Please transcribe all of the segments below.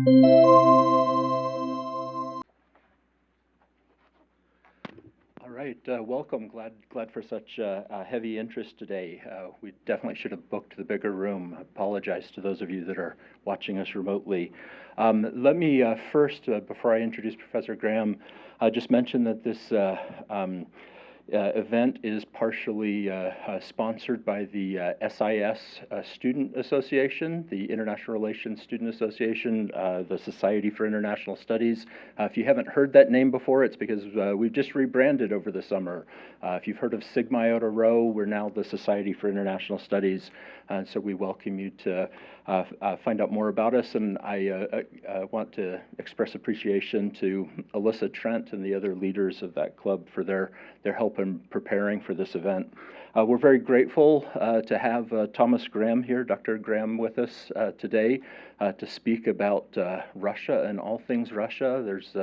All right, welcome. Glad for such heavy interest today. We definitely should have booked the bigger room. I apologize to those of you that are watching us remotely. Let me first, before I introduce Professor Graham, just mention that this event is partially sponsored by the SIS Student Association, the International Relations Student Association, the Society for International Studies. If you haven't heard that name before, it's because we've just rebranded over the summer. If you've heard of Sigma Iota Rho, we're now the Society for International Studies, and so we welcome you to find out more about us. And I want to express appreciation to Alyssa Trent and the other leaders of that club for their help in preparing for this event. We're very grateful to have Thomas Graham here, Dr. Graham, with us today to speak about Russia and all things Russia. There's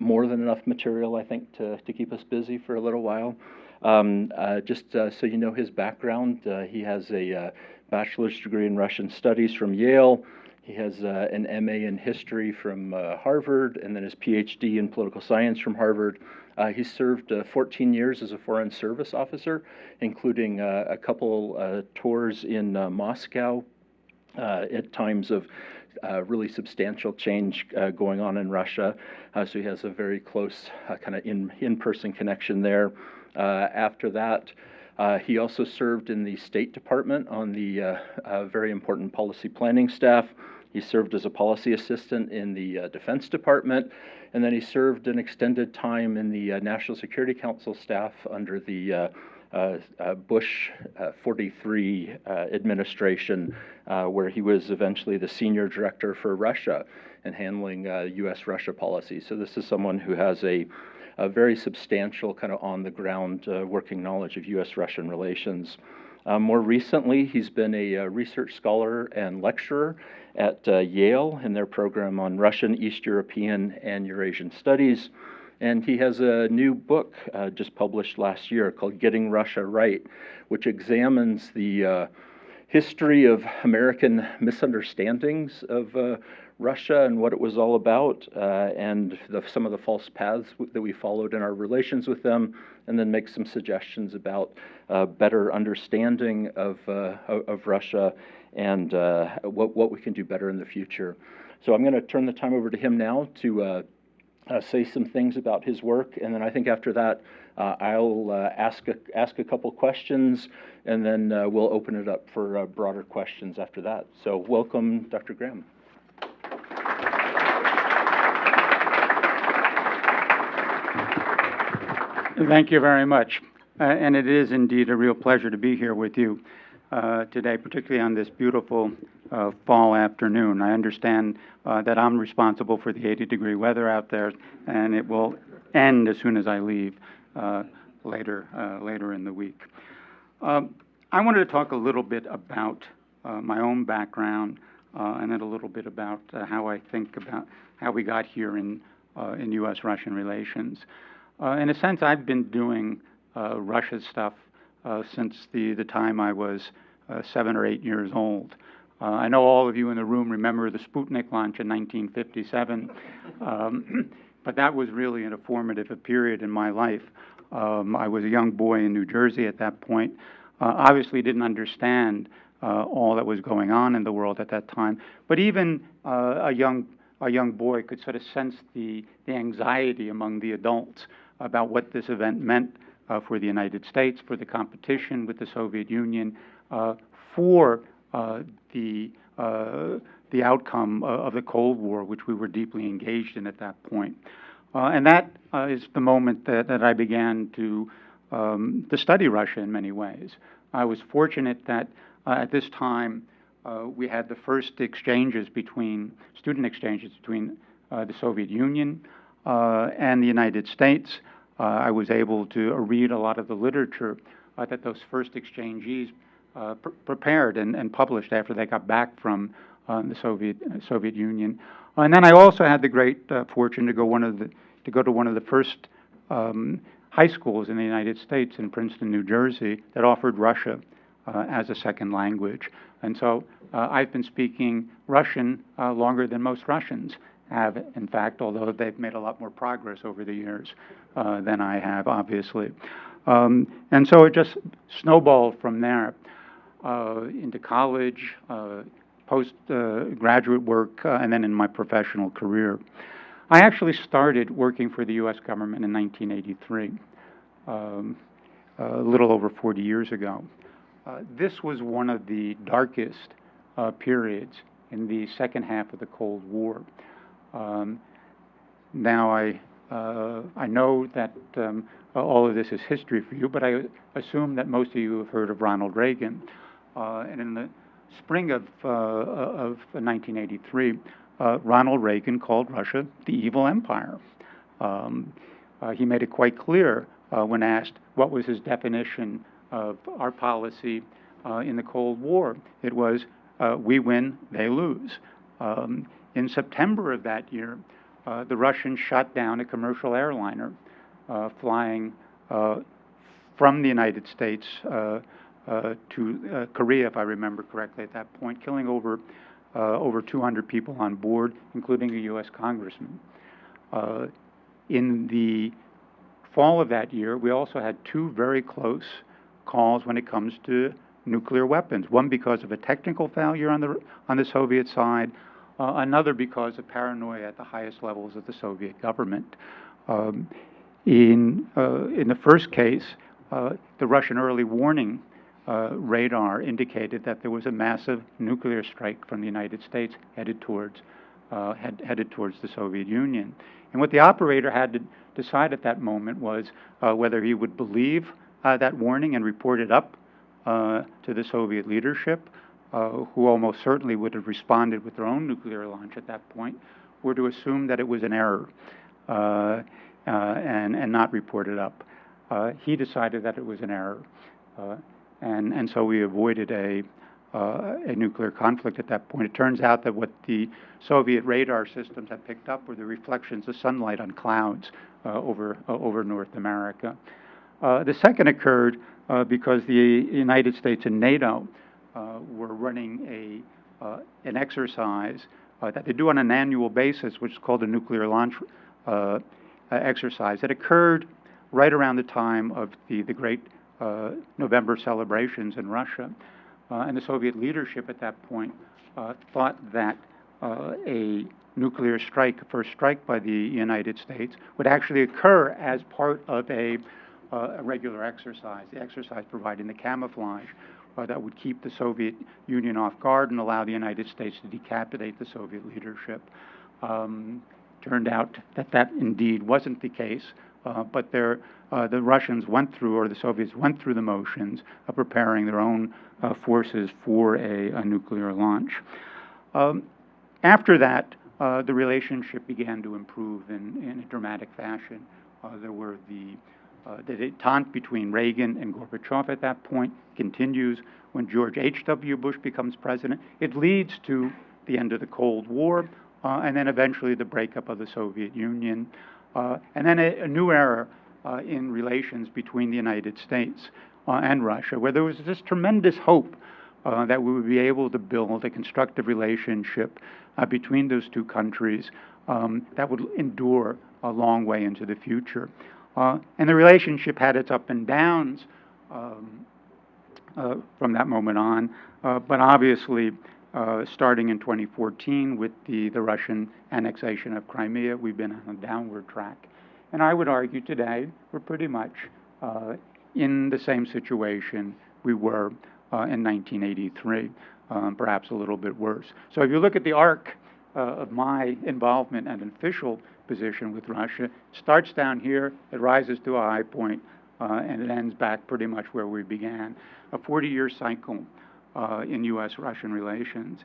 more than enough material, I think, to keep us busy for a little while. Just so you know his background, he has a bachelor's degree in Russian studies from Yale. He has an MA in history from Harvard, and then his PhD in political science from Harvard. He served 14 years as a foreign service officer, including a couple tours in Moscow at times of really substantial change going on in Russia. So he has a very close kind of in-person connection there. After that, he also served in the State Department on the very important policy planning staff. He served as a policy assistant in the Defense Department, and then he served an extended time in the National Security Council staff under the Bush 43 administration, where he was eventually the senior director for Russia and handling U.S.-Russia policy. So this is someone who has a very substantial kind of on-the-ground working knowledge of U.S.-Russian relations. More recently, he's been a research scholar and lecturer at Yale in their program on Russian, East European, and Eurasian Studies. And he has a new book just published last year called Getting Russia Right, which examines the history of American misunderstandings of Russia and what it was all about, and some of the false paths that we followed in our relations with them, and then make some suggestions about better understanding of Russia and what we can do better in the future. So I'm going to turn the time over to him now to say some things about his work, and then I think after that I'll ask a couple questions, and then we'll open it up for broader questions after that. So welcome, Dr. Graham. Thank you very much. And it is indeed a real pleasure to be here with you today, particularly on this beautiful fall afternoon. I understand that I'm responsible for the 80-degree weather out there, and it will end as soon as I leave later in the week. I wanted to talk a little bit about my own background and then a little bit about how I think about how we got here in U.S.-Russian relations. In a sense, I've been doing Russia stuff since the time I was 7 or 8 years old. I know all of you in the room remember the Sputnik launch in 1957, but that was really a formative period in my life. I was a young boy in New Jersey at that point. Obviously didn't understand all that was going on in the world at that time, but even a young boy could sort of sense the anxiety among the adults about what this event meant for the United States, for the competition with the Soviet Union, for the outcome of the Cold War, which we were deeply engaged in at that point. And that is the moment that I began to study Russia in many ways. I was fortunate that at this time we had the first student exchanges between the Soviet Union and the United States. I was able to read a lot of the literature that those first exchangees prepared and published after they got back from the Soviet Union. And then I also had the great fortune to go to one of the first high schools in the United States in Princeton, New Jersey, that offered Russia as a second language. And so I've been speaking Russian longer than most Russians have, in fact, although they've made a lot more progress over the years than I have, obviously. And so it just snowballed from there into college, post-graduate work, and then in my professional career. I actually started working for the U.S. government in 1983, a little over 40 years ago. This was one of the darkest periods in the second half of the Cold War. Now, I know that all of this is history for you, but I assume that most of you have heard of Ronald Reagan. And in the spring of 1983, Ronald Reagan called Russia the evil empire. He made it quite clear when asked what was his definition of our policy in the Cold War. It was, we win, they lose. In September of that year, the Russians shot down a commercial airliner flying from the United States to Korea, if I remember correctly at that point, killing over 200 people on board, including a U.S. congressman. In the fall of that year, we also had two very close calls when it comes to nuclear weapons. One because of a technical failure on the Soviet side, another because of paranoia at the highest levels of the Soviet government. In the first case, the Russian early warning radar indicated that there was a massive nuclear strike from the United States headed towards the Soviet Union. And what the operator had to decide at that moment was whether he would believe that warning and report it up to the Soviet leadership, who almost certainly would have responded with their own nuclear launch at that point, or to assume that it was an error and not report it up. He decided that it was an error. And so we avoided a nuclear conflict at that point. It turns out that what the Soviet radar systems had picked up were the reflections of sunlight on clouds over North America. The second occurred because the United States and NATO were running an exercise that they do on an annual basis, which is called a nuclear launch exercise. It occurred right around the time of the great November celebrations in Russia. And the Soviet leadership at that point thought that a nuclear strike, a first strike by the United States, would actually occur as part of a regular exercise, the exercise providing the camouflage that would keep the Soviet Union off guard and allow the United States to decapitate the Soviet leadership. Turned out that that indeed wasn't the case, but the Russians went through, or the Soviets went through the motions of preparing their own forces for a nuclear launch. After that, the relationship began to improve in a dramatic fashion. There were the détente between Reagan and Gorbachev at that point continues when George H.W. Bush becomes president. It leads to the end of the Cold War, and then eventually the breakup of the Soviet Union, and then a new era in relations between the United States and Russia, where there was this tremendous hope that we would be able to build a constructive relationship between those two countries that would endure a long way into the future. And the relationship had its up and downs from that moment on, but obviously starting in 2014 with the Russian annexation of Crimea, we've been on a downward track. And I would argue today we're pretty much in the same situation we were in 1983, perhaps a little bit worse. So if you look at the arc of my involvement and official position with Russia, it starts down here, it rises to a high point, and it ends back pretty much where we began. A 40-year cycle in U.S.-Russian relations.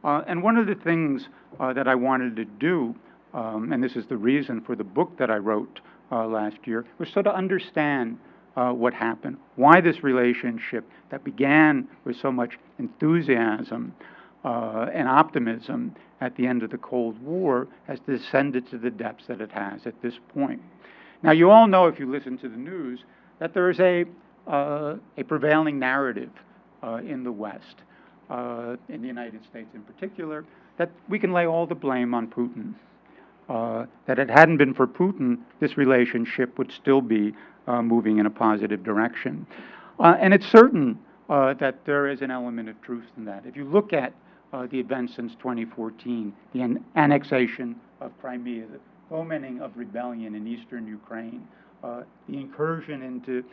And one of the things that I wanted to do, and this is the reason for the book that I wrote last year, was sort of understand what happened, why this relationship that began with so much enthusiasm and optimism at the end of the Cold War has descended to the depths that it has at this point. Now, you all know, if you listen to the news, that there is a prevailing narrative in the West, in the United States in particular, that we can lay all the blame on Putin. That it hadn't been for Putin, this relationship would still be moving in a positive direction. And it's certain that there is an element of truth in that. If you look at the events since 2014, the annexation of Crimea, the fomenting of rebellion in eastern Ukraine, the incursion into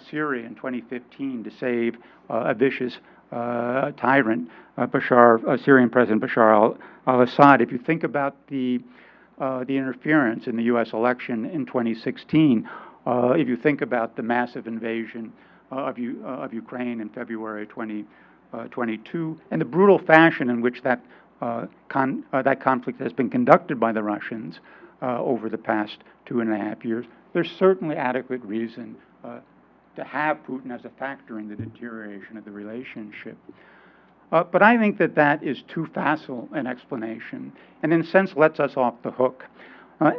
Syria in 2015 to save a vicious tyrant, Syrian President Bashar al-Assad. If you think about the interference in the U.S. election in 2016, if you think about the massive invasion of Ukraine in February 2022, and the brutal fashion in which that conflict has been conducted by the Russians over the past 2.5 years, there's certainly adequate reason to have Putin as a factor in the deterioration of the relationship. But I think that is too facile an explanation, and in a sense lets us off the hook.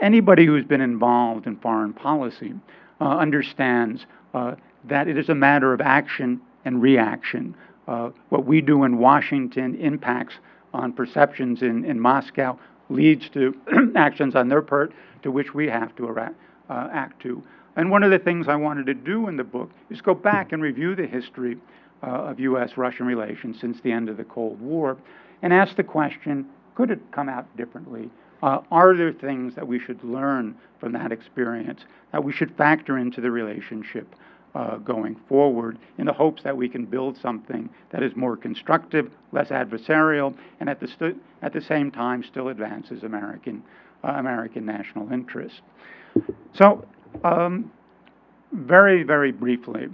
Anybody who's been involved in foreign policy understands that it is a matter of action and reaction. What we do in Washington impacts on perceptions in Moscow, leads to actions on their part to which we have to act to. And one of the things I wanted to do in the book is go back and review the history of U.S.-Russian relations since the end of the Cold War and ask the question, could it come out differently? Are there things that we should learn from that experience that we should factor into the relationship going forward in the hopes that we can build something that is more constructive, less adversarial, and at the same time still advances American national interest? So, very, very briefly,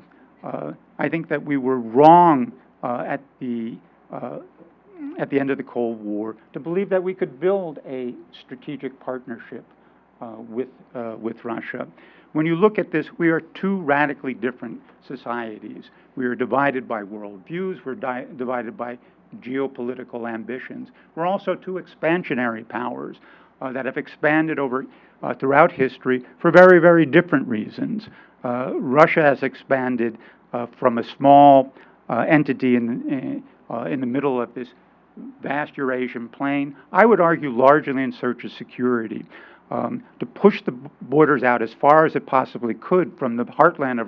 I think that we were wrong at the end of the Cold War to believe that we could build a strategic partnership with Russia. When you look at this, we are two radically different societies. We are divided by worldviews. We're divided by geopolitical ambitions. We're also two expansionary powers that have expanded throughout history for very, very different reasons. Russia has expanded from a small entity in the middle of this vast Eurasian plain, I would argue largely in search of security, to push the borders out as far as it possibly could from the heartland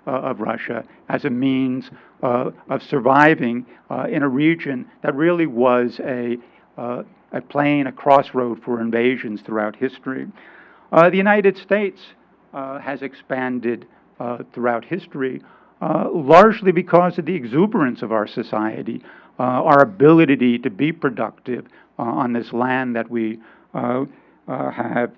of Russia as a means of surviving in a region that really was a plain, a crossroad for invasions throughout history. The United States has expanded throughout history largely because of the exuberance of our society, our ability to be productive on this land that we have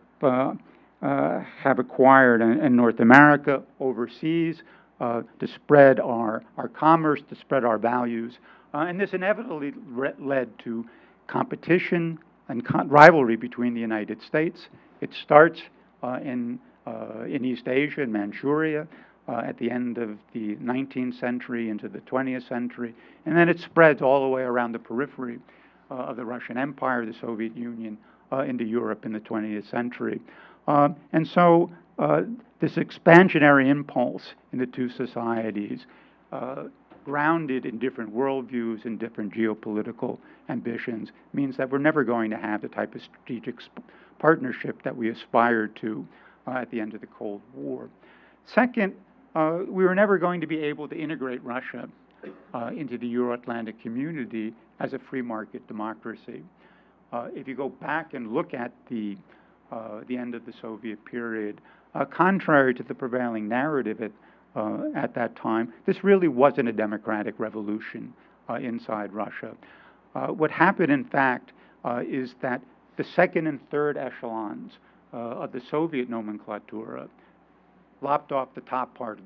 acquired in North America, overseas, to spread our commerce, to spread our values. And this inevitably led to competition and rivalry between the United States. It starts in East Asia, in Manchuria, at the end of the 19th century into the 20th century, and then it spreads all the way around the periphery of the Russian Empire, the Soviet Union, into Europe in the 20th century. And so this expansionary impulse in the two societies, grounded in different worldviews and different geopolitical ambitions, means that we're never going to have the type of strategic partnership that we aspired to at the end of the Cold War. Second, we were never going to be able to integrate Russia into the Euro-Atlantic community as a free market democracy. If you go back and look at the end of the Soviet period, contrary to the prevailing narrative at that time, this really wasn't a democratic revolution inside Russia. What happened, in fact, is that the second and third echelons of the Soviet nomenclatura lopped off the top part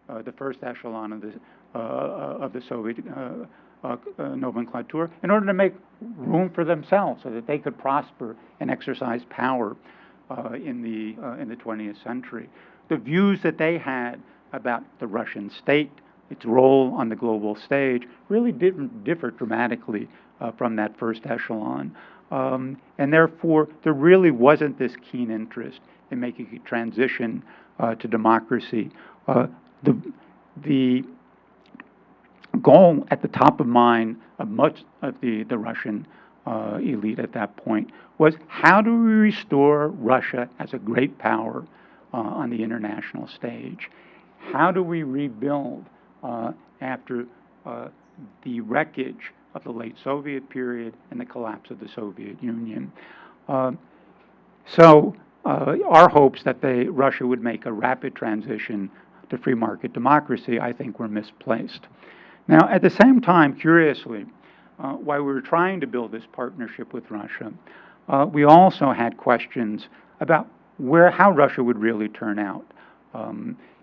of the first echelon of the Soviet nomenclatura in order to make room for themselves so that they could prosper and exercise power in the 20th century. The views that they had about the Russian state, its role on the global stage, really didn't differ dramatically from that first echelon. And therefore, there really wasn't this keen interest in making a transition to democracy. The goal at the top of mind of much of the Russian elite at that point was, how do we restore Russia as a great power on the international stage? How do we rebuild after the wreckage of the late Soviet period and the collapse of the Soviet Union? So our hopes that Russia would make a rapid transition to free market democracy, I think, were misplaced. Now, at the same time, curiously, while we were trying to build this partnership with Russia, we also had questions about how Russia would really turn out.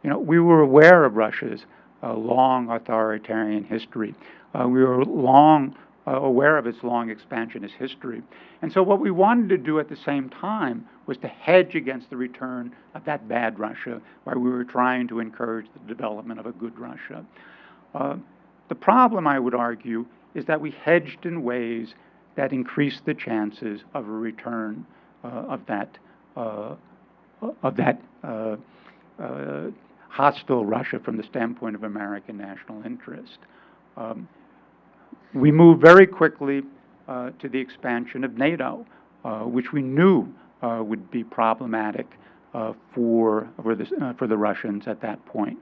We were aware of Russia's long authoritarian history. We were long aware of its long expansionist history. And so what we wanted to do at the same time was to hedge against the return of that bad Russia, while we were trying to encourage the development of a good Russia. The problem, I would argue, is that we hedged in ways that increased the chances of a return of that hostile Russia from the standpoint of American national interest. We moved very quickly to the expansion of NATO, which we knew would be problematic for the Russians at that point.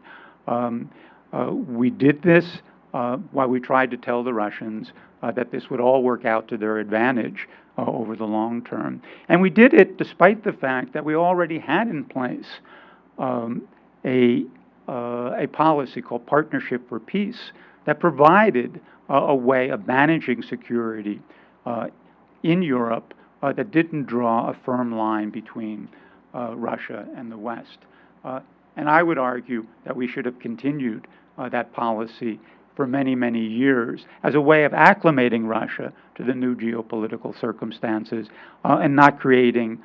We did this while we tried to tell the Russians that this would all work out to their advantage over the long term. And we did it despite the fact that we already had in place a policy called Partnership for Peace that provided a way of managing security in Europe that didn't draw a firm line between Russia and the West. And I would argue that we should have continued that policy for many, many years as a way of acclimating Russia to the new geopolitical circumstances and not creating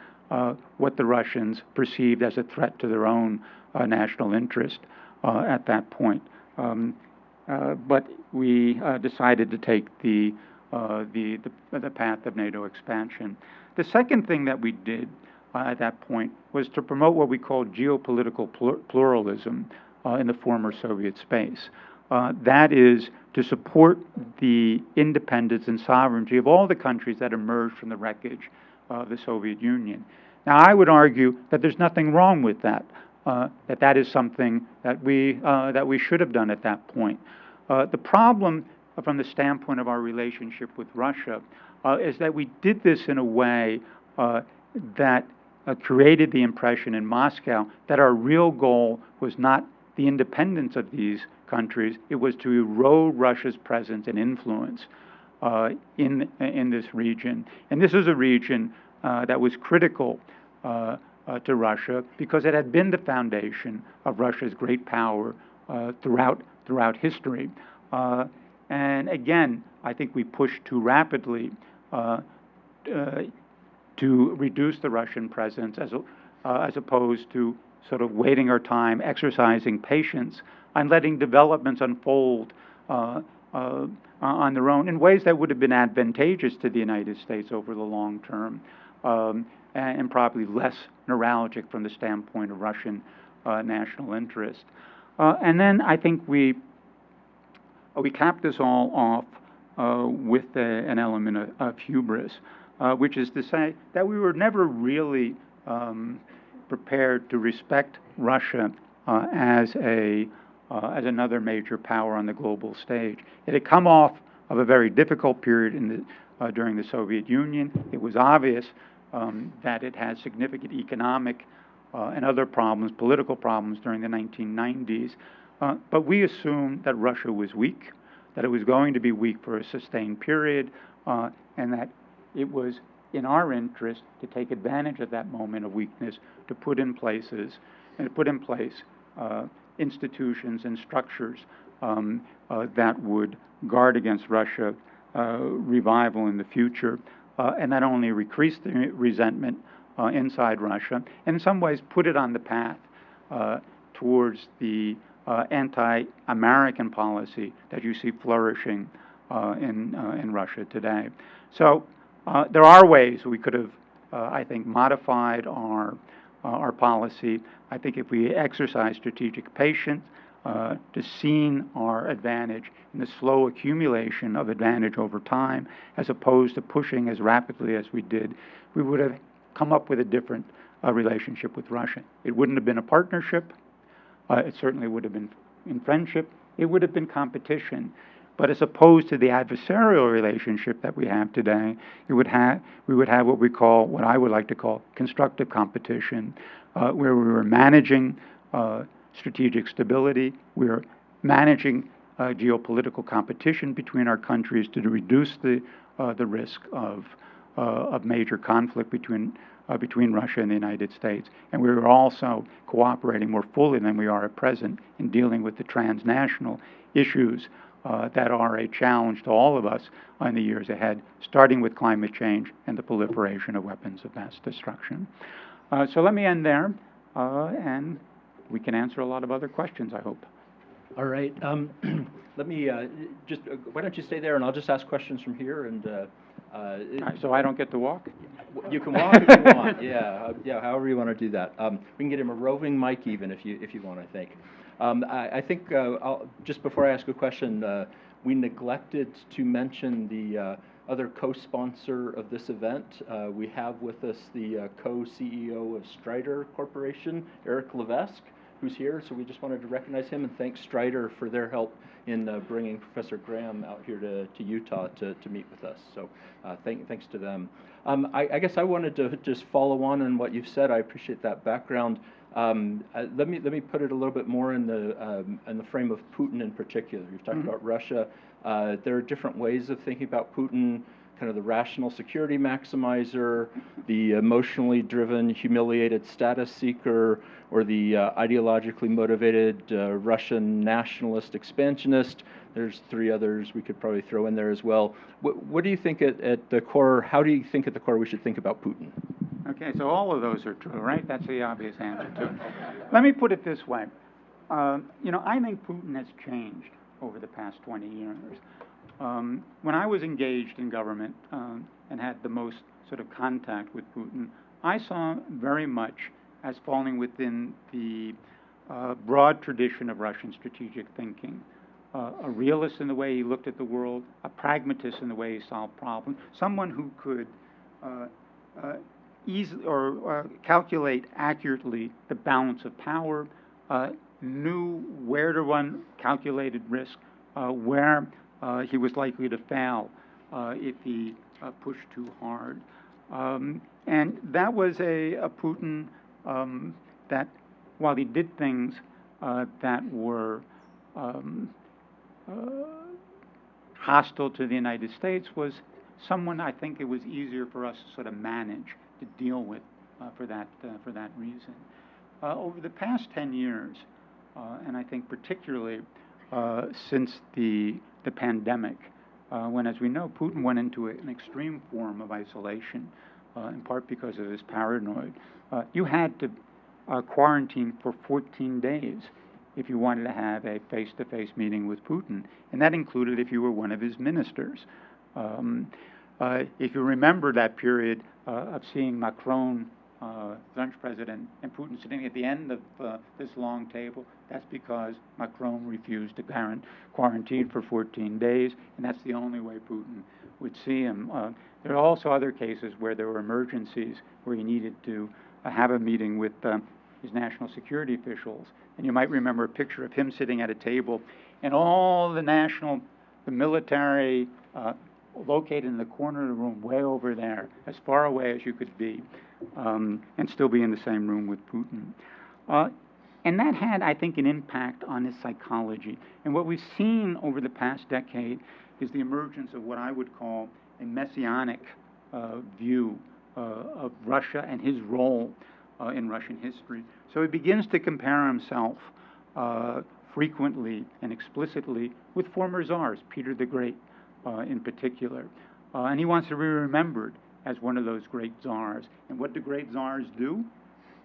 what the Russians perceived as a threat to their own national interest at that point. But we decided to take the path of NATO expansion. The second thing that we did at that point was to promote what we called geopolitical pluralism in the former Soviet space. That is to support the independence and sovereignty of all the countries that emerged from the wreckage of the Soviet Union. Now, I would argue that there's nothing wrong with that. That is something that we should have done at that point. The problem from the standpoint of our relationship with Russia is that we did this in a way that created the impression in Moscow that our real goal was not the independence of these countries, it was to erode Russia's presence and influence in this region. And this is a region that was critical to Russia because it had been the foundation of Russia's great power throughout history. And again, I think we pushed too rapidly to reduce the Russian presence as opposed to sort of waiting our time, exercising patience, and letting developments unfold on their own in ways that would have been advantageous to the United States over the long term, and probably less neuralgic from the standpoint of Russian national interest. And then I think we capped this all off with an element of hubris, which is to say that we were never really prepared to respect Russia as another major power on the global stage. It had come off of a very difficult period during the Soviet Union. It was obvious that it had significant economic and other problems, political problems during the 1990s. But we assumed that Russia was weak, that it was going to be weak for a sustained period, and that it was in our interest to take advantage of that moment of weakness to put in place institutions and structures that would guard against Russia revival in the future, and not only increase the resentment inside Russia, and in some ways put it on the path towards the anti-American policy that you see flourishing in Russia today. So there are ways we could have, I think, modified our policy. I think if we exercise strategic patience, to seeing our advantage in the slow accumulation of advantage over time, as opposed to pushing as rapidly as we did, we would have come up with a different relationship with Russia. It wouldn't have been a partnership. It certainly would have been in friendship. It would have been competition. But as opposed to the adversarial relationship that we have today, we would have what I would like to call constructive competition, where we were managing strategic stability, we were managing geopolitical competition between our countries to reduce the risk of major conflict between Russia and the United States. And we were also cooperating more fully than we are at present in dealing with the transnational issues that are a challenge to all of us in the years ahead, starting with climate change and the proliferation of weapons of mass destruction. So let me end there, and we can answer a lot of other questions, I hope. All right. Let me why don't you stay there, and I'll just ask questions from here. And so I don't get to walk? You can walk if you want. Yeah, however you want to do that. We can get him a roving mic even if you want, I think. I think just before I ask a question, we neglected to mention the other co-sponsor of this event. We have with us the co-CEO of Strider Corporation, Eric Levesque, who's here. So we just wanted to recognize him and thank Strider for their help in bringing Professor Graham out here to Utah to meet with us. So thanks to them. I guess I wanted to just follow on what you've said. I appreciate that background. Let me put it a little bit more in the frame of Putin in particular. You've talked about Russia. There are different ways of thinking about Putin, kind of the rational security maximizer, the emotionally driven, humiliated status seeker, or the ideologically motivated Russian nationalist expansionist. There's three others we could probably throw in there as well. What do you think at the core, how do you think at the core we should think about Putin? Okay, so all of those are true, right? That's the obvious answer to it. Let me put it this way. I think Putin has changed over the past 20 years. When I was engaged in government and had the most sort of contact with Putin, I saw very much as falling within the broad tradition of Russian strategic thinking. A realist in the way he looked at the world, a pragmatist in the way he solved problems, someone who could easily or calculate accurately the balance of power, knew where to run calculated risk, where he was likely to fail if he pushed too hard. And that was a Putin that, while he did things that were hostile to the United States, was someone I think it was easier for us to sort of manage, to deal with for that reason. Over the past 10 years, and I think particularly since the pandemic, when, as we know, Putin went into an extreme form of isolation, in part because of his paranoid, you had to quarantine for 14 days if you wanted to have a face-to-face meeting with Putin, and that included if you were one of his ministers. If you remember that period of seeing Macron, French president, and Putin sitting at the end of this long table, that's because Macron refused to quarantine for 14 days, and that's the only way Putin would see him. There are also other cases where there were emergencies where he needed to have a meeting with his national security officials. And you might remember a picture of him sitting at a table, and all the military located in the corner of the room, way over there, as far away as you could be, and still be in the same room with Putin. And that had, I think, an impact on his psychology. And what we've seen over the past decade is the emergence of what I would call a messianic view of Russia and his role in Russian history. So he begins to compare himself frequently and explicitly with former czars, Peter the Great in particular. And he wants to be remembered as one of those great czars. And what do great czars do?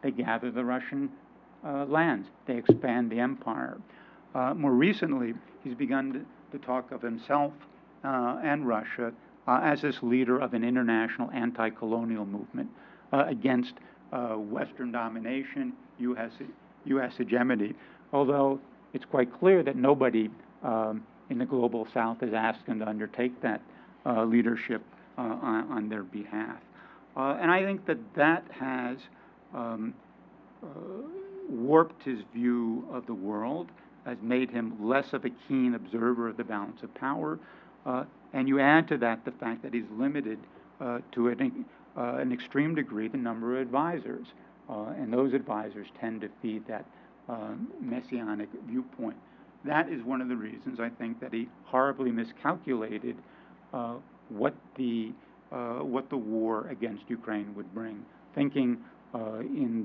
They gather the Russian lands. They expand the empire. More recently, he's begun to talk of himself and Russia as this leader of an international anti-colonial movement against Western domination, U.S. hegemony. Although it's quite clear that nobody in the global South has asked him to undertake that leadership on their behalf. And I think that has warped his view of the world, has made him less of a keen observer of the balance of power. And you add to that the fact that he's limited to an extreme degree the number of advisors. And those advisors tend to feed that messianic viewpoint. That is one of the reasons I think that he horribly miscalculated what the war against Ukraine would bring, thinking in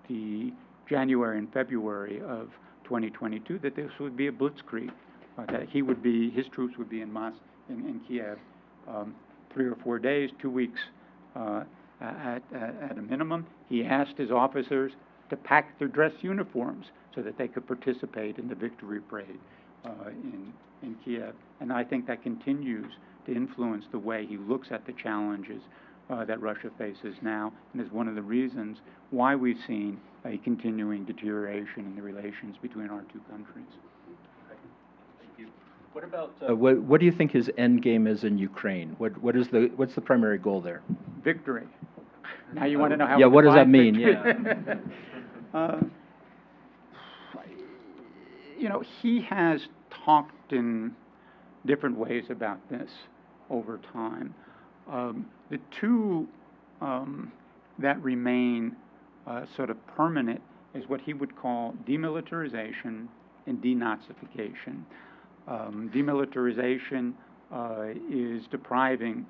the January and February of 2022 that this would be a blitzkrieg, that his troops would be in Kiev 3 or 4 days, 2 weeks at a minimum. He asked his officers to pack their dress uniforms so that they could participate in the victory parade in Kiev. And I think that continues to influence the way he looks at the challenges that Russia faces now, and is one of the reasons why we've seen a continuing deterioration in the relations between our two countries. Thank you. What about what do you think his end game is in Ukraine? What's the primary goal there? Victory. Now you want to know how? Yeah. What does that mean? Victory? Yeah. He has talked in different ways about this over time. The two that remain sort of permanent is what he would call demilitarization and denazification. Demilitarization is depriving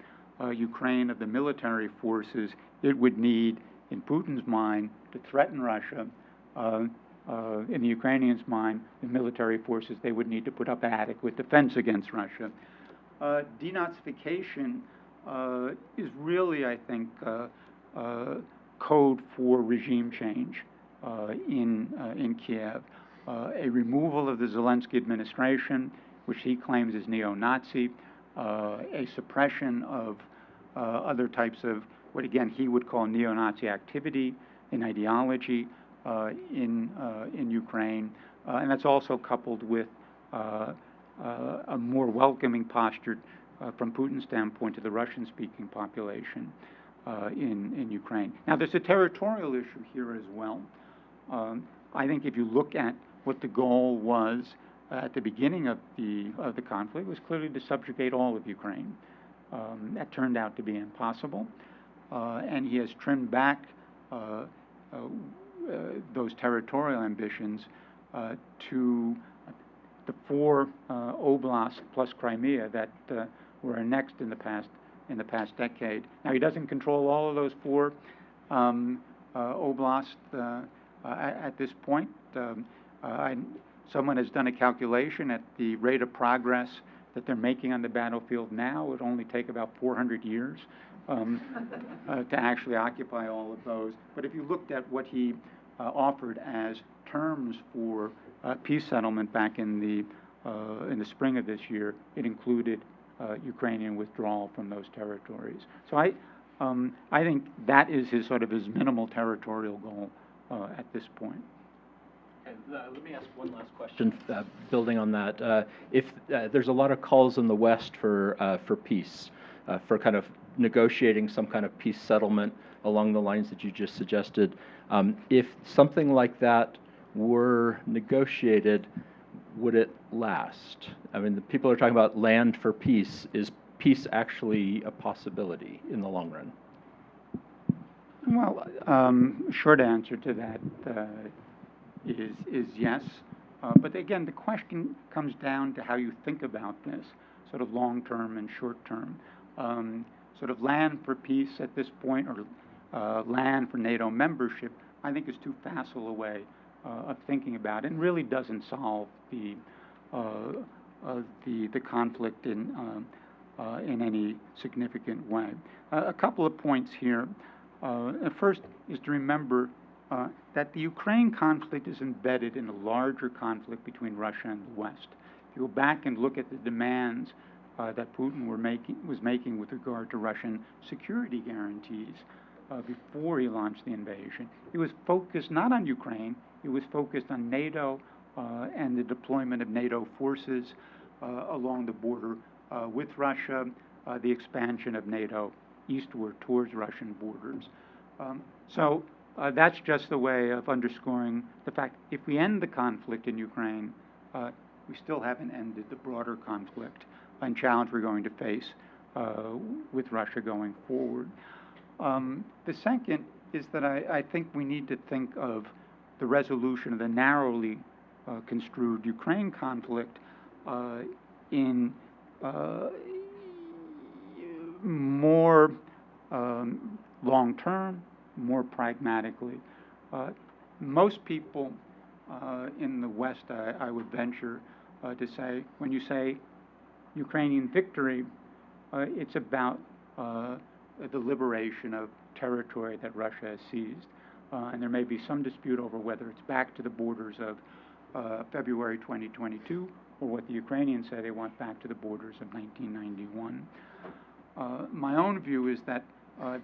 Ukraine of the military forces it would need, in Putin's mind, to threaten Russia. In the Ukrainians' mind, the military forces they would need to put up adequate defense against Russia. Denazification is really, I think, code for regime change in Kiev. A removal of the Zelensky administration, which he claims is neo-Nazi, a suppression of other types of what, again, he would call neo-Nazi activity and ideology in Ukraine. And that's also coupled with a more welcoming posture from Putin's standpoint to the Russian-speaking population in Ukraine. Now, there's a territorial issue here as well. I think if you look at what the goal was at the beginning of the conflict, it was clearly to subjugate all of Ukraine. That turned out to be impossible, and he has trimmed back those territorial ambitions to the 4 oblasts plus Crimea that were annexed in the past decade. Now, he doesn't control all of those 4 oblasts at this point. Someone has done a calculation at the rate of progress that they're making on the battlefield now. It would only take about 400 years to actually occupy all of those. But if you looked at what he offered as terms for peace settlement back in the spring of this year, it included Ukrainian withdrawal from those territories. So I think that is his minimal territorial goal at this point. Let me ask one last question, building on that. If there's a lot of calls in the West for peace, for kind of negotiating some kind of peace settlement along the lines that you just suggested, if something like that were negotiated, would it last? I mean, the people are talking about land for peace. Is peace actually a possibility in the long run? Well, short answer to that is yes. But again, the question comes down to how you think about this, sort of long-term and short-term. Sort of land for peace at this point, or land for NATO membership, I think is too facile a way of thinking about it, and really doesn't solve the conflict in any significant way. A couple of points here. First is to remember that the Ukraine conflict is embedded in a larger conflict between Russia and the West. If you go back and look at the demands that Putin was making with regard to Russian security guarantees, before he launched the invasion. It was focused not on Ukraine, it was focused on NATO and the deployment of NATO forces along the border with Russia, the expansion of NATO eastward towards Russian borders. So that's just a way of underscoring the fact if we end the conflict in Ukraine, we still haven't ended the broader conflict and challenge we're going to face with Russia going forward. The second is that I think we need to think of the resolution of the narrowly construed Ukraine conflict in more long-term, more pragmatically. Most people in the West, I would venture to say, when you say Ukrainian victory, it's about the liberation of territory that Russia has seized. And there may be some dispute over whether it's back to the borders of February 2022 or what the Ukrainians say they want back to the borders of 1991. My own view is that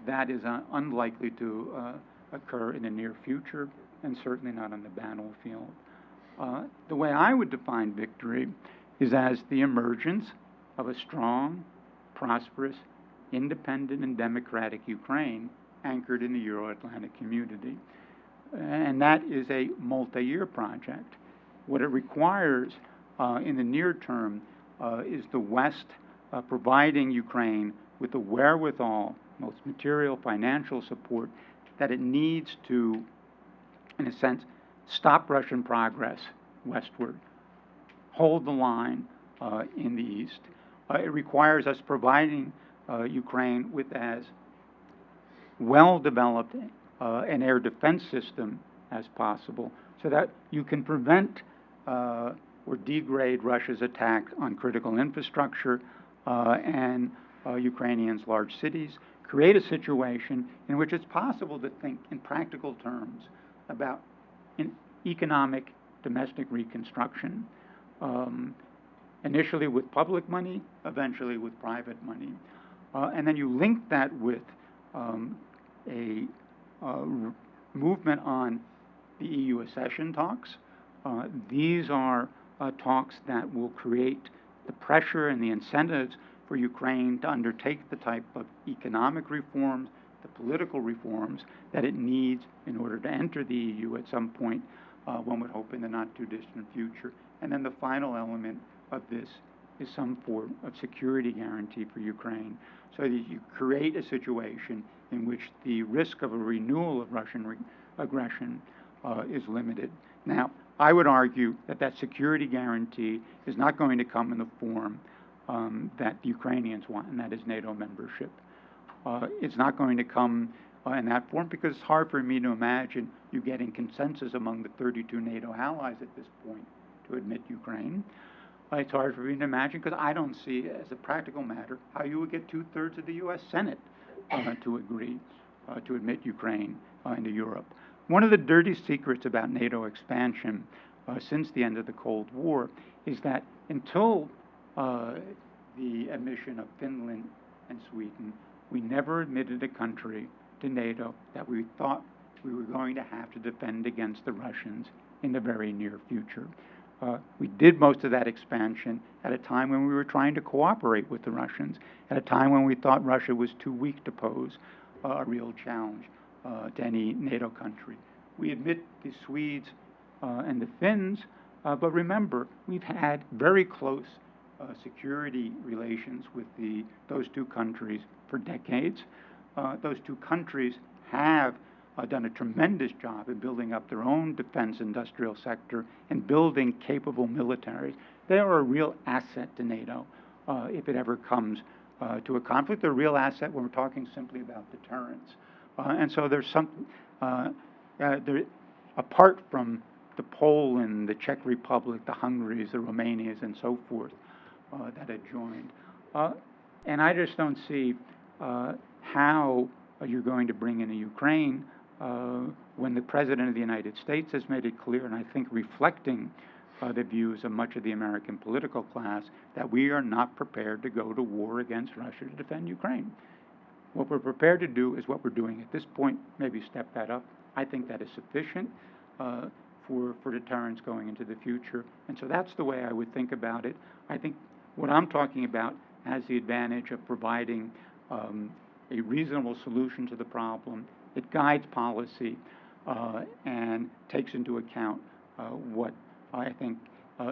that is unlikely to occur in the near future and certainly not on the battlefield. The way I would define victory is as the emergence of a strong, prosperous, independent and democratic Ukraine anchored in the Euro-Atlantic community. And that is a multi-year project. What it requires in the near term is the West providing Ukraine with the wherewithal, most material, financial support that it needs to, in a sense, stop Russian progress westward, hold the line in the east. It requires us providing Ukraine with as well-developed an air defense system as possible so that you can prevent or degrade Russia's attack on critical infrastructure and Ukrainians' large cities, create a situation in which it's possible to think in practical terms about an economic domestic reconstruction, initially with public money, eventually with private money. And then you link that with a movement on the EU accession talks. These are talks that will create the pressure and the incentives for Ukraine to undertake the type of economic reforms, the political reforms that it needs in order to enter the EU at some point, one would hope in the not too distant future. And then the final element of this is some form of security guarantee for Ukraine so that you create a situation in which the risk of a renewal of Russian aggression is limited. Now, I would argue that that security guarantee is not going to come in the form that the Ukrainians want, and that is NATO membership. It's not going to come in that form because it's hard for me to imagine you getting consensus among the 32 NATO allies at this point to admit Ukraine. It's hard for me to imagine because I don't see, as a practical matter, how you would get 2/3 of the U.S. Senate to agree to admit Ukraine into Europe. One of the dirty secrets about NATO expansion since the end of the Cold War is that until the admission of Finland and Sweden, we never admitted a country to NATO that we thought we were going to have to defend against the Russians in the very near future. We did most of that expansion at a time when we were trying to cooperate with the Russians, at a time when we thought Russia was too weak to pose a real challenge to any NATO country. We admit the Swedes and the Finns, but remember, we've had very close security relations with those two countries for decades. Those two countries have done a tremendous job in building up their own defense industrial sector and building capable militaries. They are a real asset to NATO if it ever comes to a conflict. They're a real asset when we're talking simply about deterrence. And so there's something, apart from the Poland, the Czech Republic, the Hungaries, the Romanias, and so forth that had joined. And I just don't see how you're going to bring in a Ukraine when the President of the United States has made it clear, and I think reflecting the views of much of the American political class, that we are not prepared to go to war against Russia to defend Ukraine. What we're prepared to do is what we're doing at this point, maybe step that up. I think that is sufficient for deterrence going into the future. And so that's the way I would think about it. I think what I'm talking about has the advantage of providing a reasonable solution to the problem. It guides policy and takes into account what I think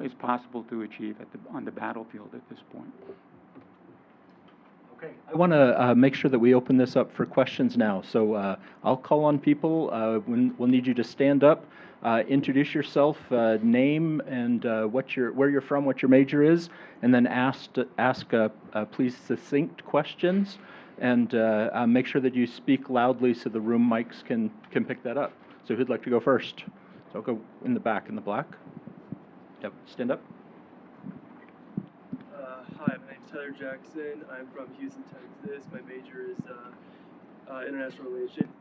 is possible to achieve on the battlefield at this point. Okay, I want to make sure that we open this up for questions now. So I'll call on people. We'll need you to stand up, introduce yourself, name and where you're from, what your major is, and then ask please succinct questions, and make sure that you speak loudly so the room mics can pick that up. So who'd like to go first? So I'll go in the back in the black. Yep, stand up. Hi, my name's Tyler Jackson. I'm from Houston, Texas. My major is international relations.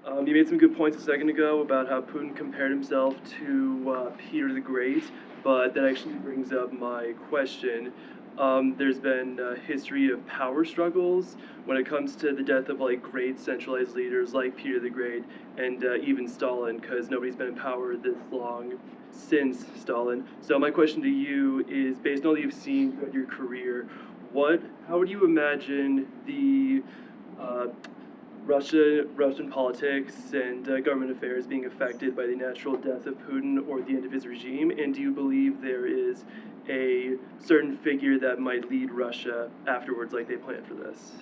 You made some good points a second ago about how Putin compared himself to Peter the Great, but that actually brings up my question. There's been a history of power struggles when it comes to the death of like great centralized leaders like Peter the Great and even Stalin, because nobody's been in power this long since Stalin. So my question to you is, based on all you've seen throughout your career, how would you imagine the Russian politics and government affairs being affected by the natural death of Putin or the end of his regime? And do you believe there is a certain figure that might lead Russia afterwards, like they planned for this?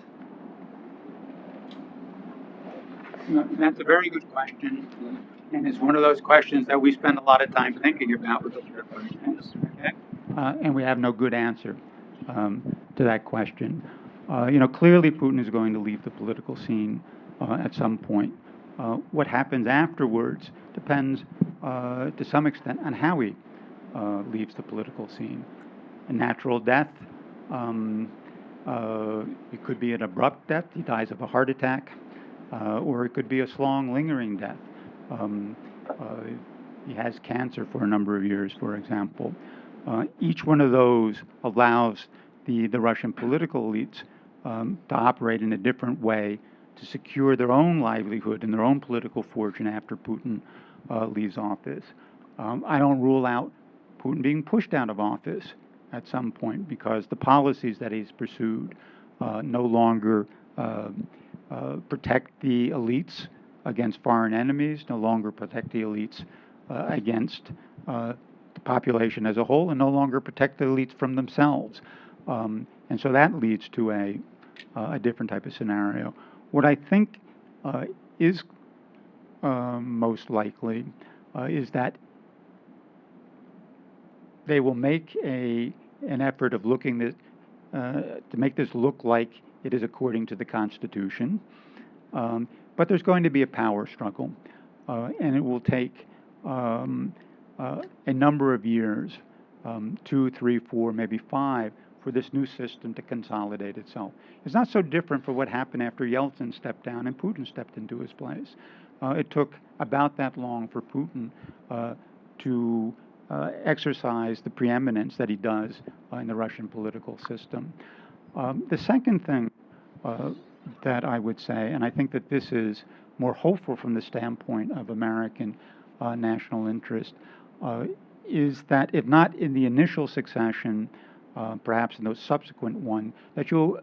That's a very good question, and it's one of those questions that we spend a lot of time thinking about. Okay? And we have no good answer to that question. Clearly Putin is going to leave the political scene at some point. What happens afterwards depends to some extent on how he leaves the political scene. A natural death, it could be an abrupt death, he dies of a heart attack, or it could be a long, lingering death. He has cancer for a number of years, for example. Each one of those allows the Russian political elites to operate in a different way to secure their own livelihood and their own political fortune after Putin leaves office. I don't rule out Putin being pushed out of office at some point because the policies that he's pursued no longer protect the elites against foreign enemies, no longer protect the elites against the population as a whole, and no longer protect the elites from themselves. And so that leads to a different type of scenario. What I think is most likely is that they will make an effort of looking to make this look like it is according to the Constitution. But there's going to be a power struggle, and it will take a number of years, 2, 3, 4, maybe 5, for this new system to consolidate itself. It's not so different from what happened after Yeltsin stepped down and Putin stepped into his place. It took about that long for Putin to exercise the preeminence that he does in the Russian political system. The second thing that I would say, and I think that this is more hopeful from the standpoint of American national interest, is that if not in the initial succession, perhaps in the subsequent one, that you'll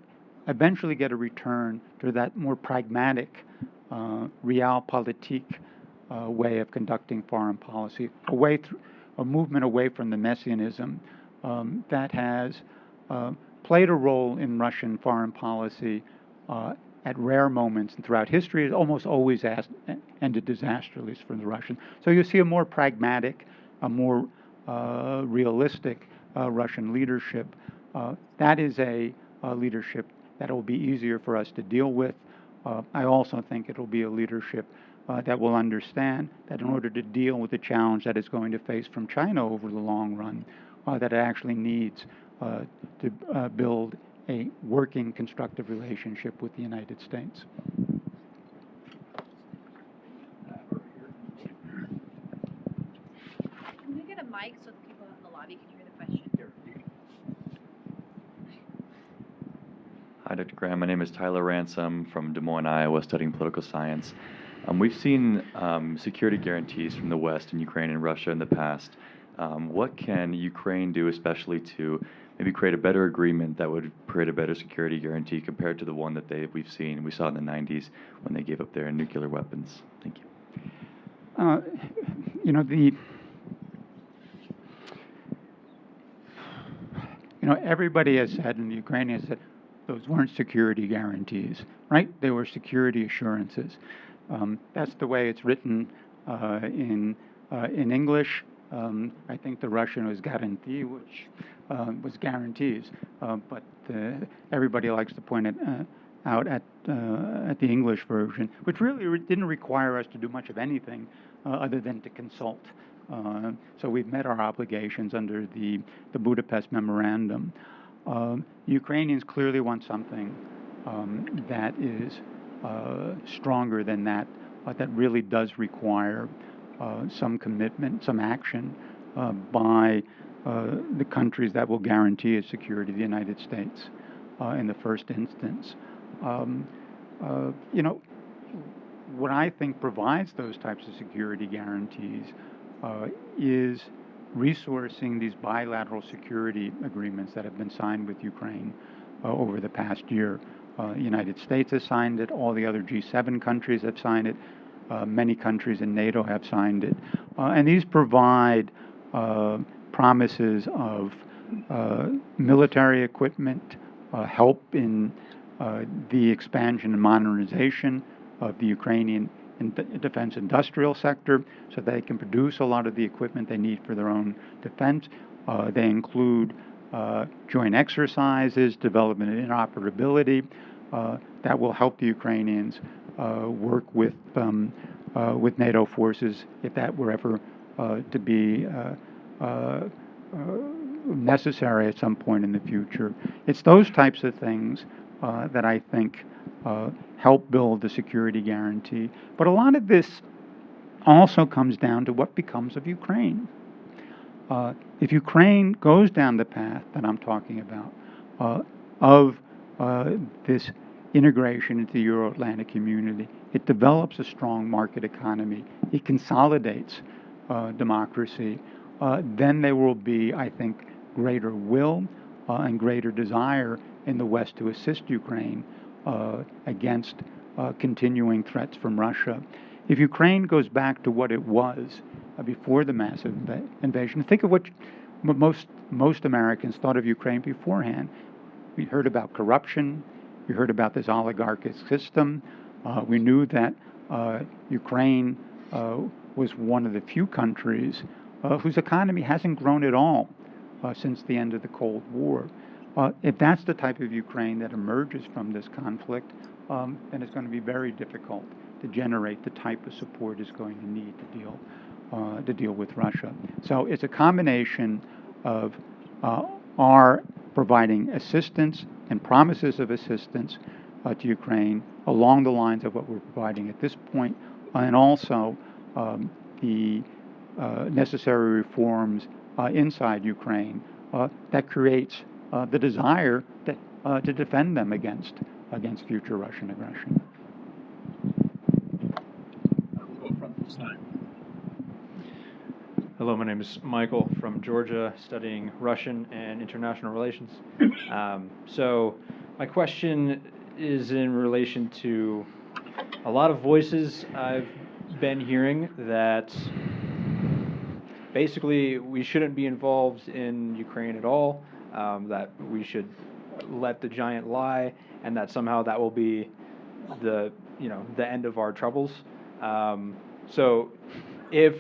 eventually get a return to that more pragmatic, realpolitik way of conducting foreign policy, a movement away from the messianism that has played a role in Russian foreign policy at rare moments and throughout history. It almost always ended disastrously for the Russians. So you see a more pragmatic, a more realistic Russian leadership. That is a leadership that will be easier for us to deal with. I also think it will be a leadership that will understand that in order to deal with the challenge that it's going to face from China over the long run, that it actually needs to build a working, constructive relationship with the United States. Can we get a mic so the people in the lobby can hear the question? Hi, Dr. Graham. My name is Tyler Ransom from Des Moines, Iowa, studying political science. We've seen security guarantees from the West in Ukraine and Russia in the past. What can Ukraine do, especially to maybe create a better agreement that would create a better security guarantee compared to the one that we saw in the 90s when they gave up their nuclear weapons? Thank you. Everybody has said, and the Ukrainians said, those weren't security guarantees, right? They were security assurances. That's the way it's written in English. I think the Russian was garantie, which was guarantees, but everybody likes to point it out at the English version, which really didn't require us to do much of anything other than to consult. So we've met our obligations under the Budapest Memorandum. Ukrainians clearly want something that is stronger than that, that really does require some commitment, some action by the countries that will guarantee its security, the United States, in the first instance. What I think provides those types of security guarantees is resourcing these bilateral security agreements that have been signed with Ukraine over the past year. The United States has signed it. All the other G7 countries have signed it. Many countries in NATO have signed it. And these provide promises of military equipment, help in the expansion and modernization of the Ukrainian defense industrial sector so they can produce a lot of the equipment they need for their own defense. They include joint exercises, development and interoperability that will help the Ukrainians work with NATO forces if that were ever to be necessary at some point in the future. It's those types of things that I think help build the security guarantee. But a lot of this also comes down to what becomes of Ukraine. If Ukraine goes down the path that I'm talking about of this integration into the Euro-Atlantic community, it develops a strong market economy, it consolidates democracy, then there will be, I think, greater will and greater desire in the West to assist Ukraine against continuing threats from Russia. If Ukraine goes back to what it was before the massive invasion, think of what most Americans thought of Ukraine beforehand. We heard about corruption. We heard about this oligarchic system. We knew that Ukraine was one of the few countries whose economy hasn't grown at all since the end of the Cold War. If that's the type of Ukraine that emerges from this conflict, then it's going to be very difficult to generate the type of support it's going to need to deal with Russia. So it's a combination of our providing assistance and promises of assistance to Ukraine along the lines of what we're providing at this point, and also the necessary reforms inside Ukraine that creates the desire to defend them against future Russian aggression. Hello, my name is Michael from Georgia, studying Russian and international relations. So my question is in relation to a lot of voices I've been hearing that basically we shouldn't be involved in Ukraine at all, that we should let the giant lie, and that somehow that will be the end of our troubles. So if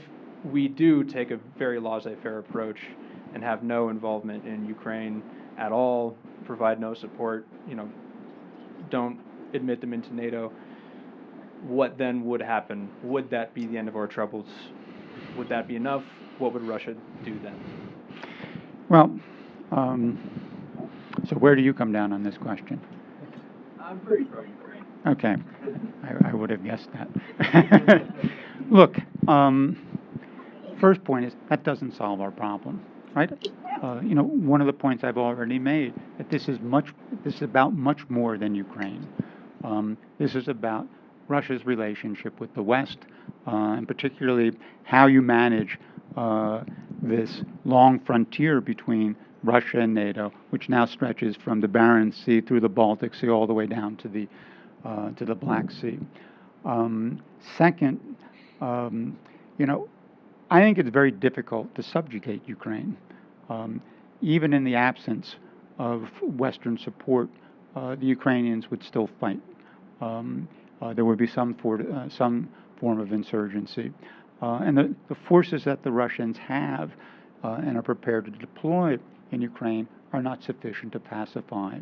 we do take a very laissez-faire approach and have no involvement in Ukraine at all, provide no support, don't admit them into NATO, what then would happen? Would that be the end of our troubles? Would that be enough? What would Russia do then? Well, so where do you come down on this question? I'm pretty pro-Ukraine. Okay, I would have guessed that. Look, first point is that doesn't solve our problem, right? one of the points I've already made, that this is about much more than Ukraine. This is about Russia's relationship with the West, and particularly how you manage this long frontier between Russia and NATO, which now stretches from the Barents Sea through the Baltic Sea all the way down to the Black Sea. Second, I think it's very difficult to subjugate Ukraine. Even in the absence of Western support, the Ukrainians would still fight. There would be some form of insurgency. And the forces that the Russians have and are prepared to deploy in Ukraine are not sufficient to pacify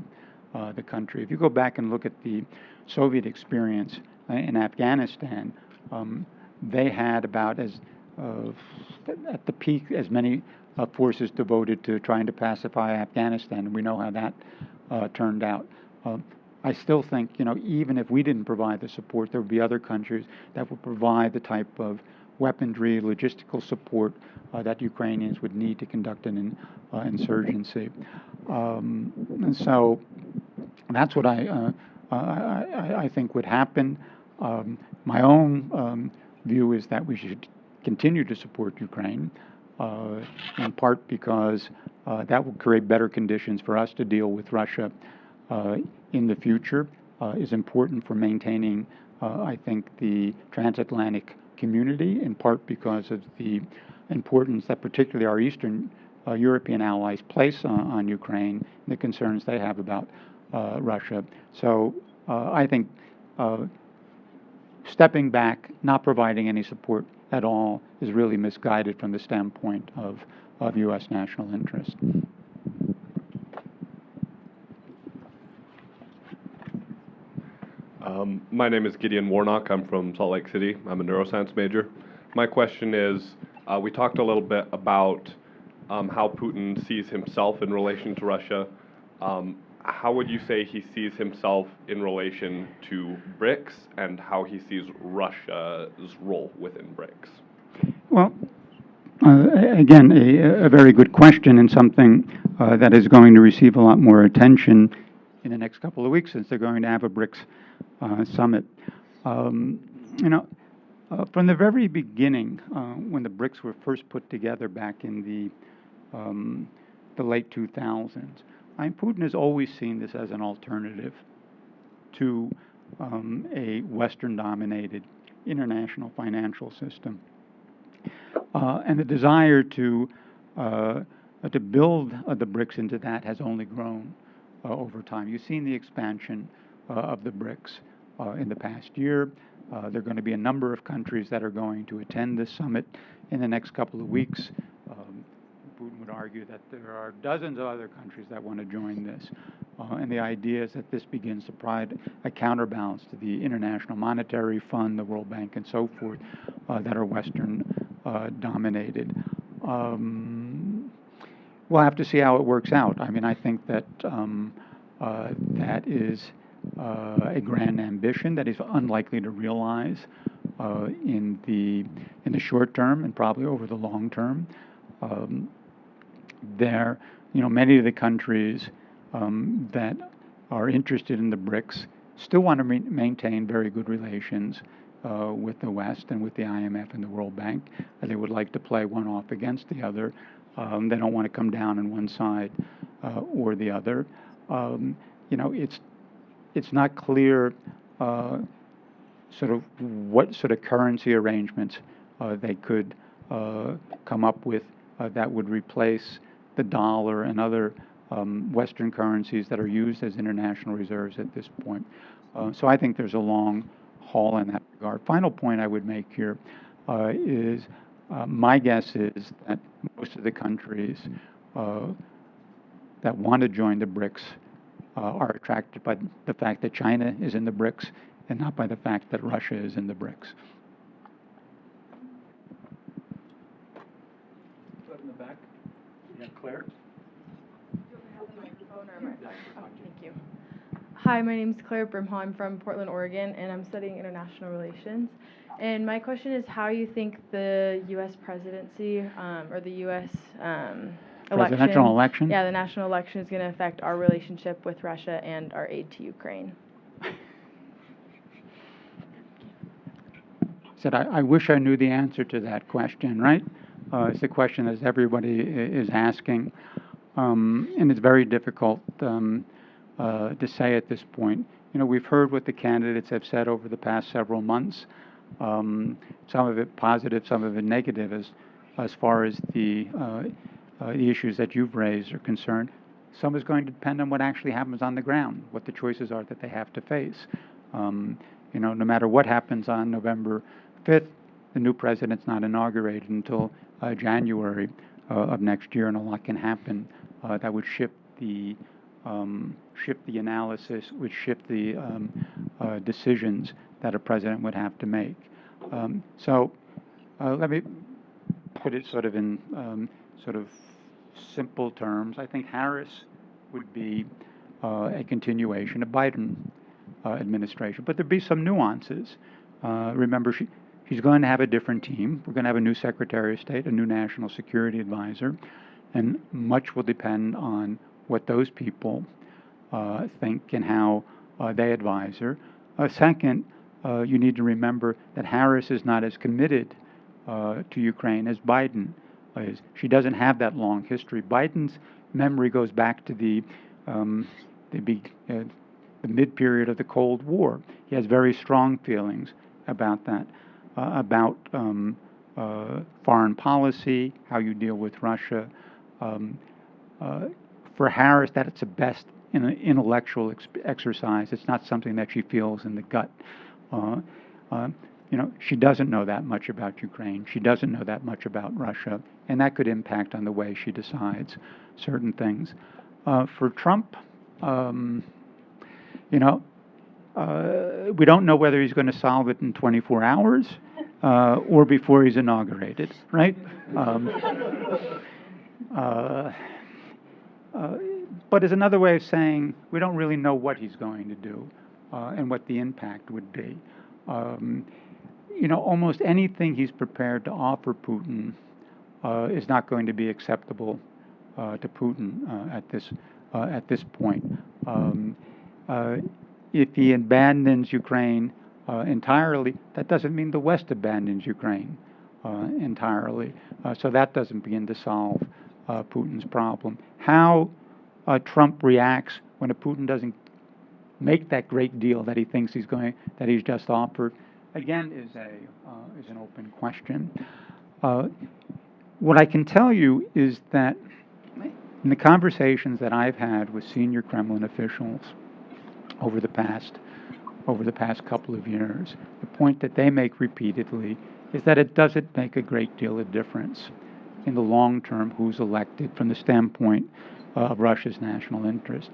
the country. If you go back and look at the Soviet experience in Afghanistan, they had about at the peak as many forces devoted to trying to pacify Afghanistan, and we know how that turned out. I still think, even if we didn't provide the support, there would be other countries that would provide the type of weaponry, logistical support that Ukrainians would need to conduct an insurgency. And so that's what I think would happen. My own view is that we should continue to support Ukraine, in part because that will create better conditions for us to deal with Russia in the future, is important for maintaining, I think, the transatlantic community, in part because of the importance that particularly our Eastern European allies place on Ukraine, and the concerns they have about Russia. So I think stepping back, not providing any support at all, is really misguided from the standpoint of U.S. national interest. My name is Gideon Warnock. I'm from Salt Lake City. I'm a neuroscience major. My question is, we talked a little bit about how Putin sees himself in relation to Russia. How would you say he sees himself in relation to BRICS, and how he sees Russia's role within BRICS? Well, again, a very good question, and something that is going to receive a lot more attention in the next couple of weeks, since they're going to have a BRICS summit. From the very beginning, when the BRICS were first put together back in the late 2000s, Putin has always seen this as an alternative to a Western-dominated international financial system. And the desire to build the BRICS into that has only grown over time. You've seen the expansion of the BRICS in the past year. There are going to be a number of countries that are going to attend this summit in the next couple of weeks. Putin would argue that there are dozens of other countries that want to join this. And the idea is that this begins to provide a counterbalance to the International Monetary Fund, the World Bank, and so forth, that are Western dominated. We'll have to see how it works out. I think that that is a grand ambition that is unlikely to realize in the short term and probably over the long term. Many of the countries that are interested in the BRICS still want to maintain very good relations with the West and with the IMF and the World Bank. They would like to play one off against the other. They don't want to come down on one side or the other. It's not clear what sort of currency arrangements they could come up with that would replace the dollar and other Western currencies that are used as international reserves at this point. So I think there's a long haul in that regard. Final point I would make here is my guess is that most of the countries that want to join the BRICS are attracted by the fact that China is in the BRICS and not by the fact that Russia is in the BRICS. In the back, Claire. Thank you. Hi, my name is Claire Brimhall. I'm from Portland, Oregon, and I'm studying international relations. And my question is how you think the U.S. presidency or the U.S. Presidential election? Yeah, the national election is going to affect our relationship with Russia and our aid to Ukraine. Said, I wish I knew the answer to that question, right? It's the question that everybody is asking. And it's very difficult to say at this point. You know, we've heard what the candidates have said over the past several months. Some of it positive, some of it negative as far as the issues that you've raised are concerned. Some is going to depend on what actually happens on the ground, what the choices are that they have to face. You know, no matter what happens on November 5th, the new president's not inaugurated until January of next year, and a lot can happen that would shift the analysis, would shift the decisions that a president would have to make. So let me put it sort of in sort of simple terms. I think Harris would be a continuation of Biden administration, but there'd be some nuances. Remember, she's going to have a different team. We're going to have a new Secretary of State, a new National Security Advisor, and much will depend on what those people think and how they advise her. Second, you need to remember that Harris is not as committed to Ukraine as Biden is. She doesn't have that long history. Biden's memory goes back to the mid-period of the Cold War. He has very strong feelings about that, about foreign policy, how you deal with Russia. For Harris, that's a best in an intellectual exercise. It's not something that she feels in the gut. You know, she doesn't know that much about Ukraine. She doesn't know that much about Russia, and that could impact on the way she decides certain things. For Trump, you know, we don't know whether he's going to solve it in 24 hours or before he's inaugurated, right? But as another way of saying, we don't really know what he's going to do and what the impact would be. You know, almost anything he's prepared to offer Putin is not going to be acceptable to Putin at this point. If he abandons Ukraine entirely, that doesn't mean the West abandons Ukraine entirely. So that doesn't begin to solve Putin's problem. How Trump reacts when a Putin doesn't make that great deal that he thinks that he's just offered, again, is an open question. What I can tell you is that in the conversations that I've had with senior Kremlin officials over the past couple of years, the point that they make repeatedly is that it doesn't make a great deal of difference in the long term who's elected from the standpoint of Russia's national interest.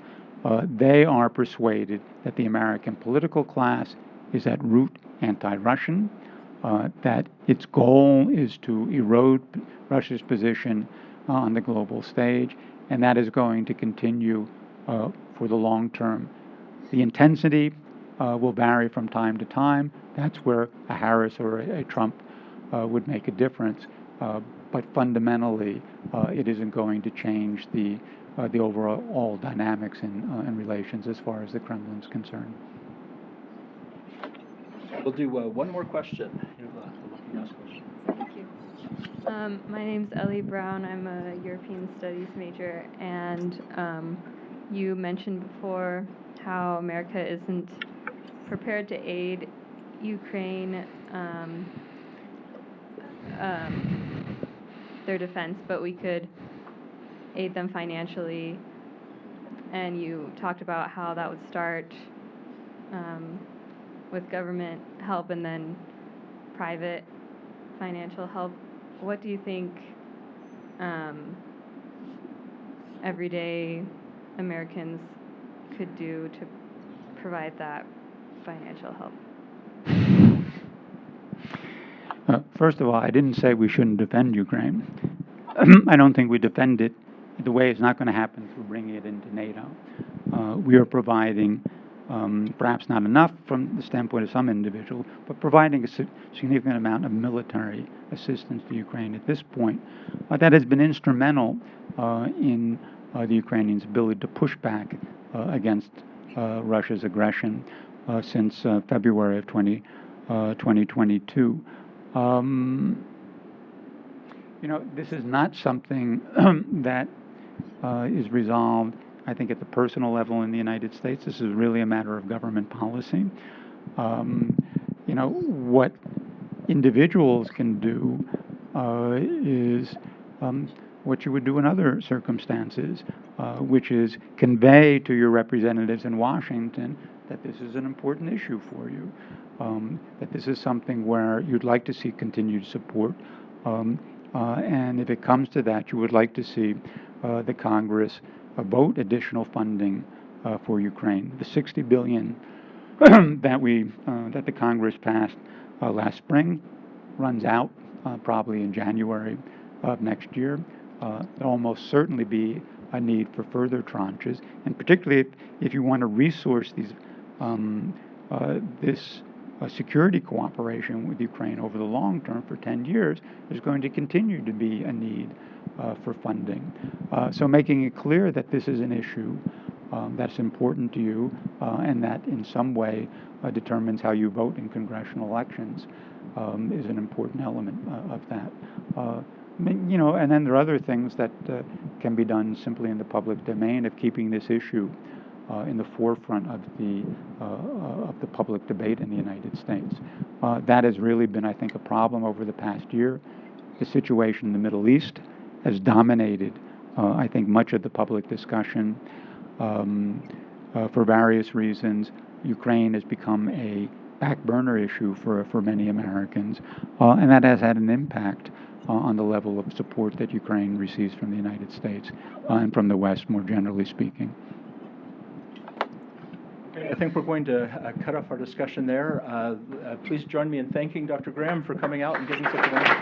They are persuaded that the American political class is at root anti-Russian, that its goal is to erode Russia's position on the global stage, and that is going to continue for the long term. The intensity will vary from time to time. That's where a Harris or a Trump would make a difference. But fundamentally, it isn't going to change the overall dynamics in relations as far as the Kremlin's concerned. We'll do one more question. You have the last question. Thank you. My name's Ellie Brown. I'm a European Studies major, and you mentioned before how America isn't prepared to aid Ukraine, their defense, but we could aid them financially. And you talked about how that would start with government help and then private financial help. What do you think everyday Americans could do to provide that financial help? First of all, I didn't say we shouldn't defend Ukraine. I don't think we defend it the way it's not going to happen through bringing it into NATO. We are providing, perhaps not enough from the standpoint of some individuals, but providing a significant amount of military assistance to Ukraine at this point. That has been instrumental in the Ukrainians' ability to push back against Russia's aggression since February of 2022. This is not something that is resolved, I think, at the personal level in the United States. This is really a matter of government policy. What individuals can do is what you would do in other circumstances, which is convey to your representatives in Washington that this is an important issue for you, that this is something where you'd like to see continued support, and if it comes to that, you would like to see the Congress vote additional funding for Ukraine. The $60 billion that the Congress passed last spring runs out probably in January of next year. There'll almost certainly be a need for further tranches, and particularly if you want to resource these this security cooperation with Ukraine over the long term for 10 years, there's going to continue to be a need for funding. So making it clear that this is an issue that's important to you and that in some way determines how you vote in congressional elections is an important element of that. And then there are other things that can be done simply in the public domain of keeping this issue in the forefront of the public debate in the United States. That has really been, I think, a problem over the past year. The situation in the Middle East has dominated, I think, much of the public discussion. For various reasons, Ukraine has become a back burner issue for many Americans, and that has had an impact on the level of support that Ukraine receives from the United States and from the West, more generally speaking. Okay, I think we're going to cut off our discussion there. Please join me in thanking Dr. Graham for coming out and giving such a wonderful